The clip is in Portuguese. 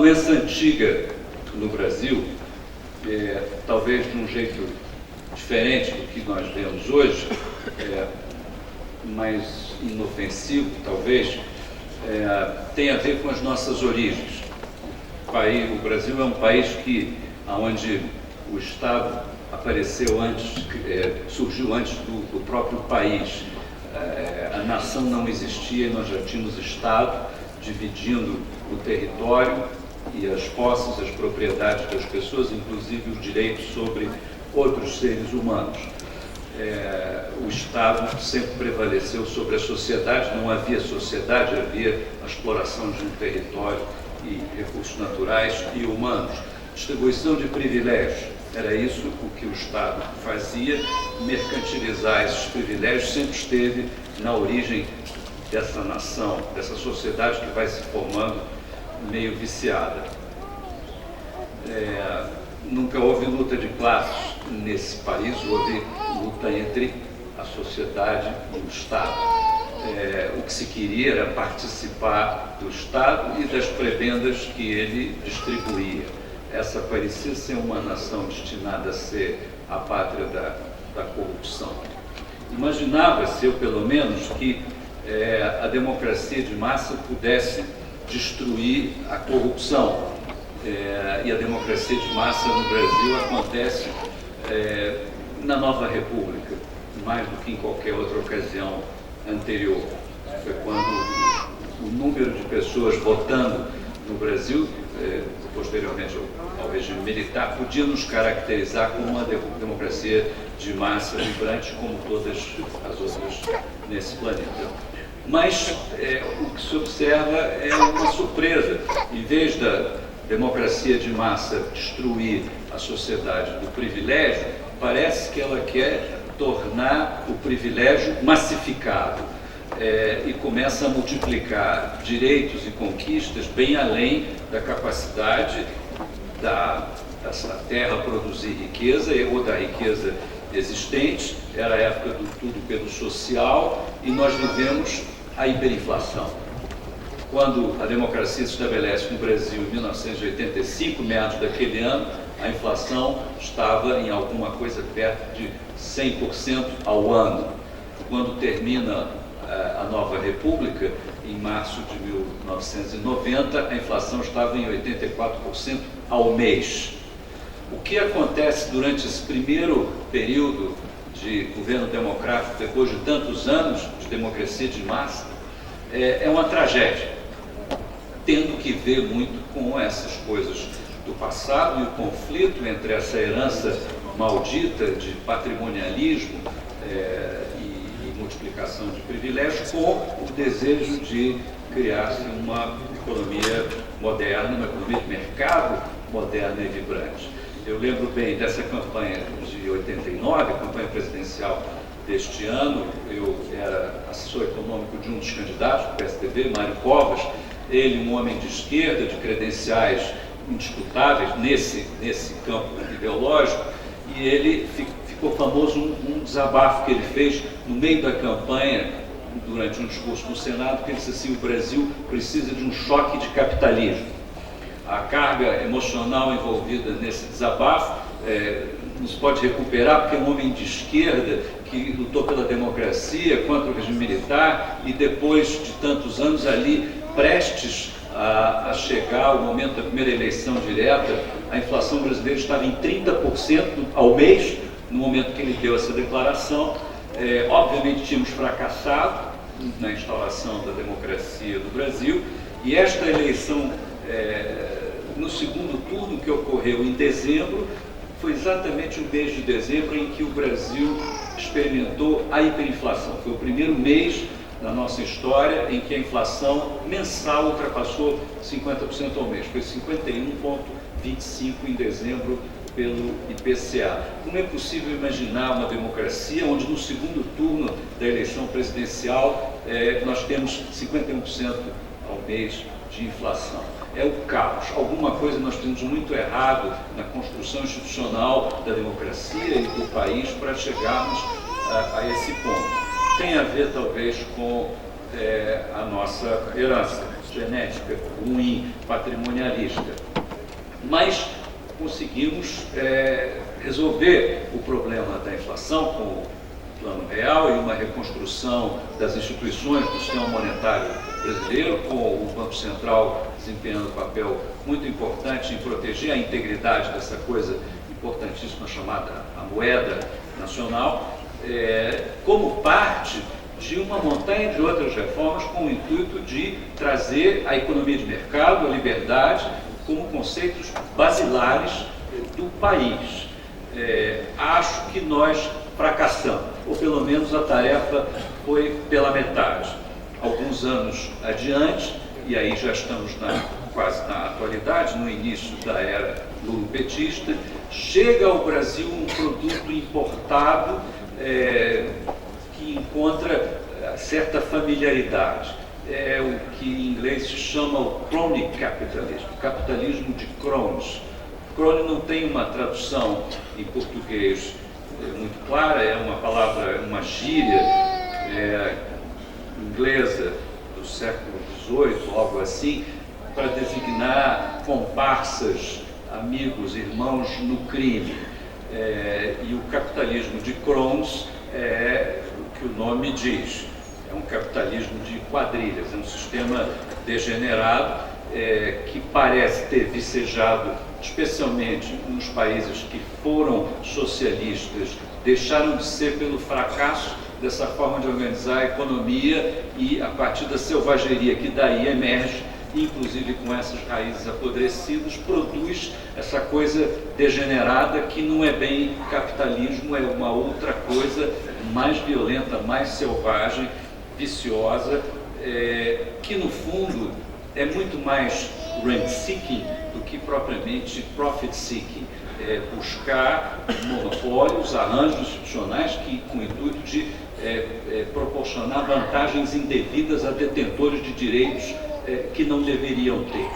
doença antiga no Brasil, talvez de um jeito diferente do que nós vemos hoje, mais inofensivo, talvez, tem a ver com as nossas origens. O Brasil é um país onde o Estado apareceu antes, surgiu antes do próprio país. A nação não existia e nós já tínhamos Estado dividindo o território e as posses, as propriedades das pessoas, inclusive os direitos sobre outros seres humanos. O Estado sempre prevaleceu sobre a sociedade, não havia sociedade, havia a exploração de um território e recursos naturais e humanos. Distribuição de privilégios, era isso o que o Estado fazia. Mercantilizar esses privilégios sempre esteve na origem dessa nação, dessa sociedade que vai se formando meio viciada. Nunca houve luta de classes nesse país, houve luta entre a sociedade e o Estado. O que se queria era participar do Estado e das prebendas que ele distribuía. Essa parecia ser uma nação destinada a ser a pátria da corrupção. Imaginava-se, eu pelo menos, que a democracia de massa pudesse destruir a corrupção. E a democracia de massa no Brasil acontece na Nova República, mais do que em qualquer outra ocasião anterior. Foi quando o número de pessoas votando no Brasil, posteriormente ao regime militar, podia nos caracterizar como uma democracia de massa vibrante, como todas as outras nesse planeta. Mas o que se observa é uma surpresa. Em vez da democracia de massa destruir a sociedade do privilégio, parece que ela quer tornar o privilégio massificado e começa a multiplicar direitos e conquistas bem além da capacidade dessa terra produzir riqueza ou da riqueza existente. Era a época do tudo pelo social e nós vivemos a hiperinflação. Quando a democracia se estabelece no Brasil em 1985, meados daquele ano, a inflação estava em alguma coisa perto de 100% ao ano. Quando termina a Nova República, em março de 1990, a inflação estava em 84% ao mês. O que acontece durante esse primeiro período de governo democrático, depois de tantos anos de democracia de massa, é uma tragédia, tendo que ver muito com essas coisas do passado e o conflito entre essa herança maldita de patrimonialismo e multiplicação de privilégios com o desejo de criar-se uma economia moderna, uma economia de mercado moderna e vibrante. Eu lembro bem dessa campanha de 89, a campanha presidencial deste ano. Eu era assessor econômico de um dos candidatos do PSDB, Mário Covas. Ele, um homem de esquerda, de credenciais indisputáveis nesse campo ideológico, e ele ficou famoso um desabafo que ele fez no meio da campanha, durante um discurso no Senado, que ele disse assim: o Brasil precisa de um choque de capitalismo. A carga emocional envolvida nesse desabafo não se pode recuperar, porque é um homem de esquerda que lutou pela democracia contra o regime militar e depois de tantos anos ali, prestes a chegar o momento da primeira eleição direta, a inflação brasileira estava em 30% ao mês, no momento que ele deu essa declaração. Obviamente tínhamos fracassado na instalação da democracia do Brasil, e esta eleição, no segundo turno, que ocorreu em dezembro, foi exatamente o mês de dezembro em que o Brasil experimentou a hiperinflação. Foi o primeiro mês na nossa história em que a inflação mensal ultrapassou 50% ao mês. Foi 51,25% em dezembro pelo IPCA. Como é possível imaginar uma democracia onde no segundo turno da eleição presidencial nós temos 51% ao mês de inflação? É o caos. Alguma coisa nós temos muito errado na construção institucional da democracia e do país para chegarmos a esse ponto. Tem a ver, talvez, com a nossa herança. genética ruim, patrimonialista. Mas conseguimos resolver o problema da inflação com o Plano Real e uma reconstrução das instituições do sistema monetário brasileiro, com o Banco Central desempenhando um papel muito importante em proteger a integridade dessa coisa importantíssima chamada a moeda nacional, como parte de uma montanha de outras reformas com o intuito de trazer a economia de mercado, a liberdade, como conceitos basilares do país. Acho que nós fracassamos, ou pelo menos a tarefa foi pela metade. Alguns anos adiante, e aí já estamos quase na atualidade, no início da era lulopetista, chega ao Brasil um produto importado que encontra certa familiaridade. É o que em inglês se chama o crony capitalism, capitalismo de cromos. Crony não tem uma tradução em português muito clara, é uma palavra, uma gíria inglesa do século XVIII, algo assim, para designar comparsas, amigos, irmãos no crime. E o capitalismo de cromos é o que o nome diz. É um capitalismo de quadrilhas, é um sistema degenerado que parece ter vicejado, especialmente nos países que foram socialistas, deixaram de ser pelo fracasso dessa forma de organizar a economia e, a partir da selvageria que daí emerge, inclusive com essas raízes apodrecidas, produz essa coisa degenerada que não é bem capitalismo, é uma outra coisa mais violenta, mais selvagem, viciosa, que no fundo é muito mais rent-seeking do que propriamente profit-seeking. Buscar monopólios, arranjos institucionais com o intuito de proporcionar vantagens indevidas a detentores de direitos que não deveriam ter.